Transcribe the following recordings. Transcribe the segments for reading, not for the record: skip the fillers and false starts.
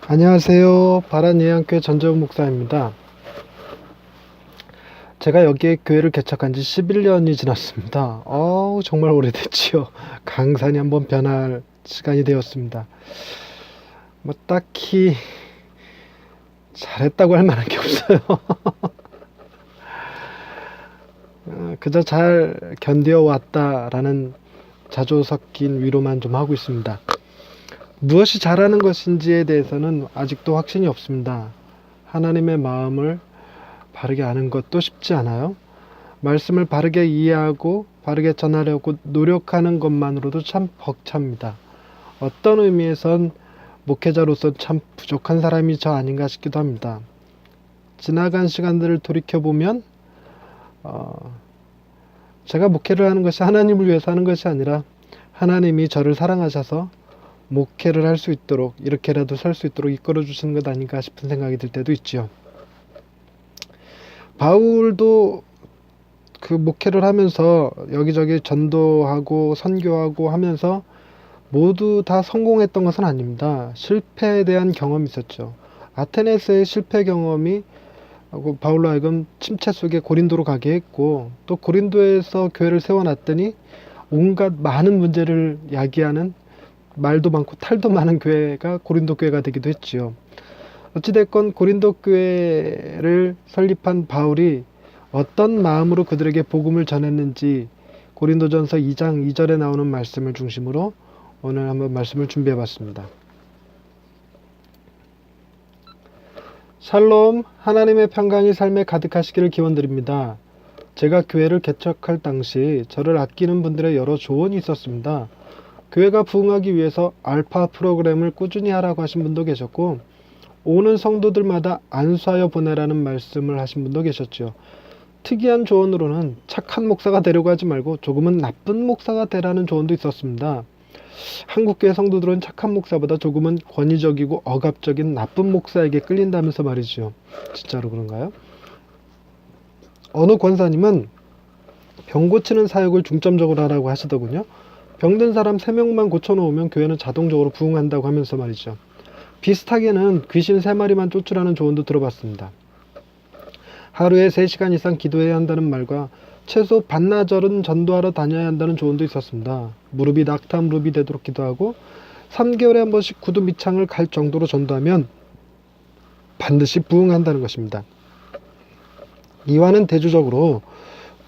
안녕하세요. 바란예양교회 전재훈 목사입니다. 제가 여기에 교회를 개척한 지 11년이 지났습니다. 정말 오래됐지요. 강산이 한번 변할 시간이 되었습니다. 딱히 잘했다고 할 만한 게 없어요. 그저 잘 견뎌왔다라는 자조 섞인 위로만 좀 하고 있습니다. 무엇이 잘하는 것인지에 대해서는 아직도 확신이 없습니다. 하나님의 마음을 바르게 아는 것도 쉽지 않아요. 말씀을 바르게 이해하고 바르게 전하려고 노력하는 것만으로도 참 벅찹니다. 어떤 의미에선 목회자로서 참 부족한 사람이 저 아닌가 싶기도 합니다. 지나간 시간들을 돌이켜보면 제가 목회를 하는 것이 하나님을 위해서 하는 것이 아니라 하나님이 저를 사랑하셔서 목회를 할 수 있도록, 이렇게라도 살 수 있도록 이끌어 주시는 것 아닌가 싶은 생각이 들 때도 있지요. 바울도 그 목회를 하면서 여기저기 전도하고 선교하고 하면서 모두 다 성공했던 것은 아닙니다. 실패에 대한 경험이 있었죠. 아테네에서의 실패 경험이 바울로 하여금 침체 속에 고린도로 가게 했고, 또 고린도에서 교회를 세워놨더니 온갖 많은 문제를 야기하는, 말도 많고 탈도 많은 교회가 고린도 교회가 되기도 했지요. 어찌됐건 고린도 교회를 설립한 바울이 어떤 마음으로 그들에게 복음을 전했는지 고린도전서 2장 2절에 나오는 말씀을 중심으로 오늘 한번 말씀을 준비해 봤습니다. 샬롬, 하나님의 평강이 삶에 가득하시기를 기원드립니다. 제가 교회를 개척할 당시 저를 아끼는 분들의 여러 조언이 있었습니다. 교회가 부흥하기 위해서 알파 프로그램을 꾸준히 하라고 하신 분도 계셨고, 오는 성도들마다 안수하여 보내라는 말씀을 하신 분도 계셨죠. 특이한 조언으로는 착한 목사가 되려고 하지 말고 조금은 나쁜 목사가 되라는 조언도 있었습니다. 한국교회 성도들은 착한 목사보다 조금은 권위적이고 억압적인 나쁜 목사에게 끌린다면서 말이죠. 진짜로 그런가요? 어느 권사님은 병 고치는 사역을 중점적으로 하라고 하시더군요. 병든 사람 3명만 고쳐놓으면 교회는 자동적으로 부흥한다고 하면서 말이죠. 비슷하게는 귀신 3마리만 쫓으라는 조언도 들어봤습니다. 하루에 3시간 이상 기도해야 한다는 말과 최소 반나절은 전도하러 다녀야 한다는 조언도 있었습니다. 무릎이 낙타 무릎이 되도록 기도하고 3개월에 한 번씩 구두 밑창을 갈 정도로 전도하면 반드시 부흥한다는 것입니다. 이와는 대조적으로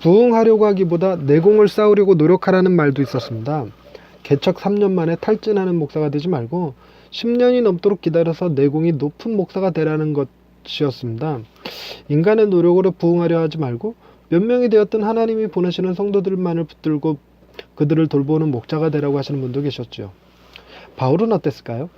부흥하려고 하기보다 내공을 쌓으려고 노력하라는 말도 있었습니다. 개척 3년 만에 탈진하는 목사가 되지 말고 10년이 넘도록 기다려서 내공이 높은 목사가 되라는 것이었습니다. 인간의 노력으로 부흥하려 하지 말고 몇 명이 되었든 하나님이 보내시는 성도들만을 붙들고 그들을 돌보는 목자가 되라고 하시는 분도 계셨죠. 바울은 어땠을까요?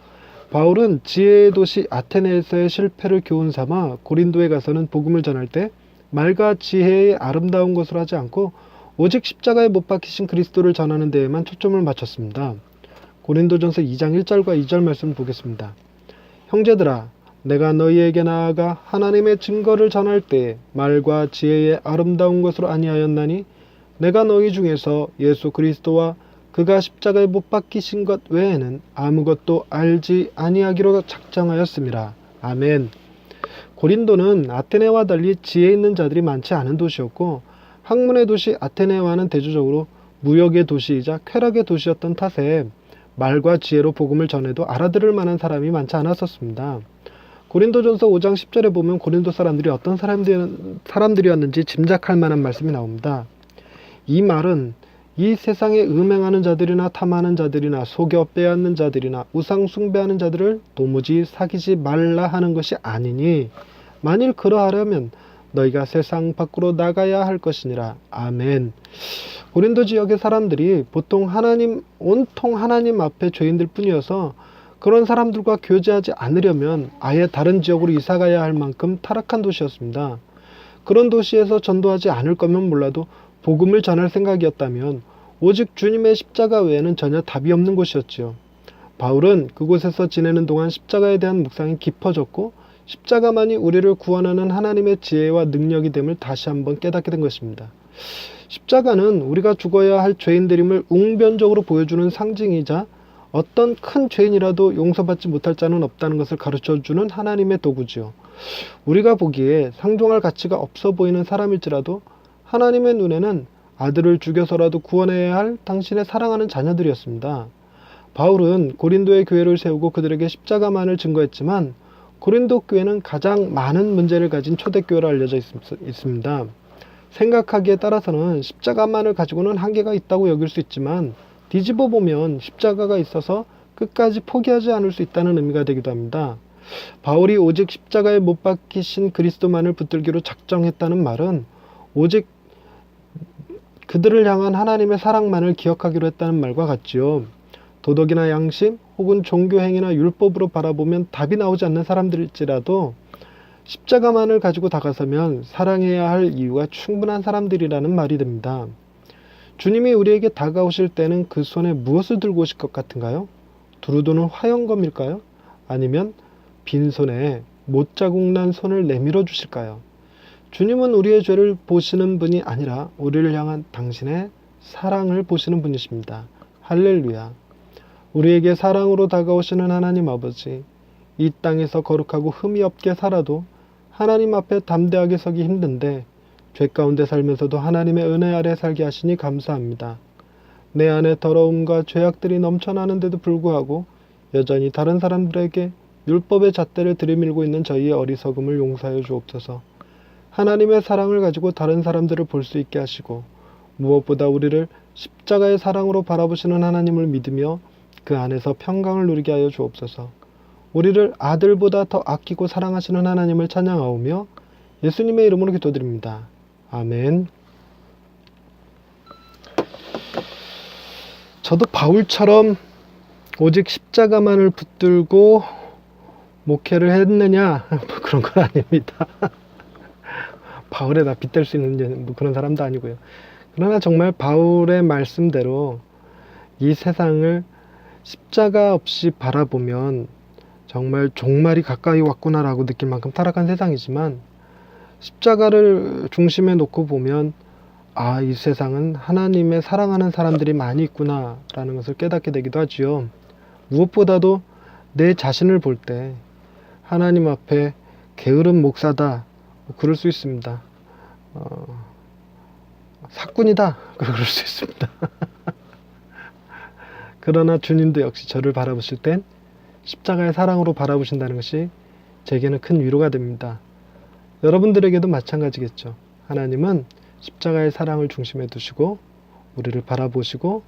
바울은 지혜의 도시 아테네에서의 실패를 교훈 삼아 고린도에 가서는 복음을 전할 때 말과 지혜의 아름다운 것으로 하지 않고 오직 십자가에 못 박히신 그리스도를 전하는 데에만 초점을 맞췄습니다. 고린도전서 2장 1절과 2절 말씀을 보겠습니다. 형제들아, 내가 너희에게 나아가 하나님의 증거를 전할 때 말과 지혜의 아름다운 것으로 아니하였나니 내가 너희 중에서 예수 그리스도와 그가 십자가에 못 박히신 것 외에는 아무것도 알지 아니하기로 작정하였습니다. 아멘. 고린도는 아테네와 달리 지혜 있는 자들이 많지 않은 도시였고, 학문의 도시 아테네와는 대조적으로 무역의 도시이자 쾌락의 도시였던 탓에 말과 지혜로 복음을 전해도 알아들을 만한 사람이 많지 않았었습니다. 고린도전서 5장 10절에 보면 고린도 사람들이 어떤 사람들이었는지 짐작할 만한 말씀이 나옵니다. 이 말은 이 세상에 음행하는 자들이나 탐하는 자들이나 속여 빼앗는 자들이나 우상 숭배하는 자들을 도무지 사귀지 말라 하는 것이 아니니 만일 그러하려면 너희가 세상 밖으로 나가야 할 것이니라. 아멘. 고린도 지역의 사람들이 보통 온통 하나님 앞에 죄인들 뿐이어서 그런 사람들과 교제하지 않으려면 아예 다른 지역으로 이사가야 할 만큼 타락한 도시였습니다. 그런 도시에서 전도하지 않을 거면 몰라도 복음을 전할 생각이었다면 오직 주님의 십자가 외에는 전혀 답이 없는 곳이었지요. 바울은 그곳에서 지내는 동안 십자가에 대한 묵상이 깊어졌고 십자가만이 우리를 구원하는 하나님의 지혜와 능력이 됨을 다시 한번 깨닫게 된 것입니다. 십자가는 우리가 죽어야 할 죄인들임을 웅변적으로 보여주는 상징이자 어떤 큰 죄인이라도 용서받지 못할 자는 없다는 것을 가르쳐주는 하나님의 도구지요. 우리가 보기에 상종할 가치가 없어 보이는 사람일지라도 하나님의 눈에는 아들을 죽여서라도 구원해야 할 당신의 사랑하는 자녀들이었습니다. 바울은 고린도의 교회를 세우고 그들에게 십자가만을 증거했지만 고린도 교회는 가장 많은 문제를 가진 초대교회로 알려져 있습니다. 생각하기에 따라서는 십자가만을 가지고는 한계가 있다고 여길 수 있지만 뒤집어 보면 십자가가 있어서 끝까지 포기하지 않을 수 있다는 의미가 되기도 합니다. 바울이 오직 십자가에 못 박히신 그리스도만을 붙들기로 작정했다는 말은 오직 그들을 향한 하나님의 사랑만을 기억하기로 했다는 말과 같지요. 도덕이나 양심 혹은 종교행위나 율법으로 바라보면 답이 나오지 않는 사람들일지라도 십자가만을 가지고 다가서면 사랑해야 할 이유가 충분한 사람들이라는 말이 됩니다. 주님이 우리에게 다가오실 때는 그 손에 무엇을 들고 오실 것 같은가요? 두루도는 화영검일까요? 아니면 빈손에 못자국 난 손을 내밀어 주실까요? 주님은 우리의 죄를 보시는 분이 아니라 우리를 향한 당신의 사랑을 보시는 분이십니다. 할렐루야. 우리에게 사랑으로 다가오시는 하나님 아버지, 이 땅에서 거룩하고 흠이 없게 살아도 하나님 앞에 담대하게 서기 힘든데 죄 가운데 살면서도 하나님의 은혜 아래 살게 하시니 감사합니다. 내 안에 더러움과 죄악들이 넘쳐나는데도 불구하고 여전히 다른 사람들에게 율법의 잣대를 들이밀고 있는 저희의 어리석음을 용서하여 주옵소서. 하나님의 사랑을 가지고 다른 사람들을 볼 수 있게 하시고 무엇보다 우리를 십자가의 사랑으로 바라보시는 하나님을 믿으며 그 안에서 평강을 누리게 하여 주옵소서. 우리를 아들보다 더 아끼고 사랑하시는 하나님을 찬양하오며 예수님의 이름으로 기도드립니다. 아멘. 저도 바울처럼 오직 십자가만을 붙들고 목회를 했느냐? 그런 건 아닙니다. 바울에다 빗댈 수 있는 그런 사람도 아니고요. 그러나 정말 바울의 말씀대로 이 세상을 십자가 없이 바라보면 정말 종말이 가까이 왔구나라고 느낄 만큼 타락한 세상이지만 십자가를 중심에 놓고 보면 아, 이 세상은 하나님의 사랑하는 사람들이 많이 있구나 라는 것을 깨닫게 되기도 하지요. 무엇보다도 내 자신을 볼 때 하나님 앞에 게으른 목사다 그럴 수 있습니다. 사꾼이다 그럴 수 있습니다. 그러나 주님도 역시 저를 바라보실 땐 십자가의 사랑으로 바라보신다는 것이 제게는 큰 위로가 됩니다. 여러분들에게도 마찬가지겠죠. 하나님은 십자가의 사랑을 중심에 두시고 우리를 바라보시고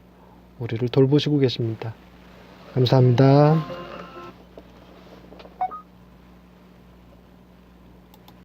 우리를 돌보시고 계십니다. 감사합니다.